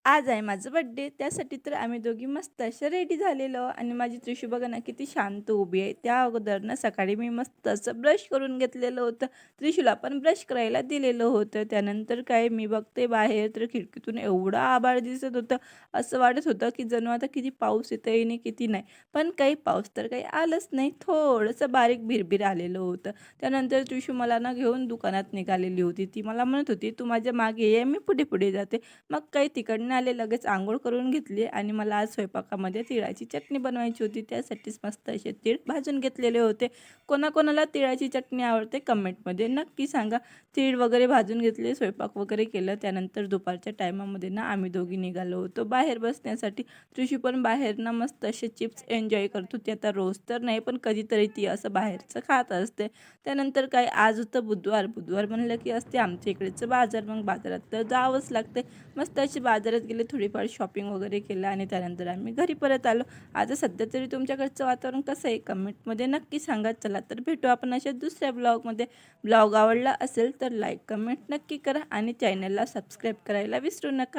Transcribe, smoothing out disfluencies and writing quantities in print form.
आज आहे माझा बर्थडे. त्यासाठी तर आम्ही दोघी मस्त अशा रेडी झालेलो आणि माझी त्रिशू बघा ना किती शांत उभी आहे. त्या अगोदर ना सकाळी मी मस्त असं ब्रश करून घेतलेलं होतं. त्रिशूला पण ब्रश करायला दिलेलं होतं. त्यानंतर काय मी बघते बाहेर तर खिडकीतून एवढं आभाळ दिसत होतं. असं वाटत होतं की जणू आता किती पाऊस येतोय आणि किती नाही. पण काही पाऊस तर काही आलंच नाही. थोडंसं बारीक भिरभिर आलेलं होतं. त्यानंतर त्रिशू मला ना घेऊन दुकानात निघालेली होती. ती मला म्हणत होती, "तू माझ्या मागे ये, मी पुढे-पुढे जाते." मग काही तिकडनं आले, लगेच अंघोळ करून घेतली आणि मला आज स्वयंपाकामध्ये तिळाची चटणी बनवायची होती. त्यासाठीच मस्त असे तीळ भाजून घेतलेले होते. कोणाकोणाला तिळाची चटणी आवडते कमेंटमध्ये नक्की सांगा. तीळ वगैरे भाजून घेतले, स्वयंपाक वगैरे केलं. त्यानंतर दुपारच्या टायमामध्ये ना आम्ही दोघी निघालो होतो बाहेर बसण्यासाठी. ऋषी पण बाहेर ना मस्त असे चिप्स एन्जॉय करत होती. आता रोज तर नाही, पण कधीतरी ती असं बाहेरचं खात असते. त्यानंतर काय, आज होतं बुधवार. बुधवार म्हणलं की असते आमच्या इकडचं बाजार. मग बाजारात तर जावंच लागते. मस्त अशी बाजारात गेले, थोडीफार शॉपिंग वगैरे केलं आणि त्यानंतर आम्ही घरी परत आलो. आता सध्या तरी तुमच्याकडचं वातावरण कसं आहे कमेंटमध्ये नक्की सांगा. चला तर भेटू आपण अशा दुसऱ्या ब्लॉगमध्ये. ब्लॉग आवडला असेल तर लाईक कमेंट नक्की करा आणि चॅनलला सबस्क्राईब करायला विसरू नका.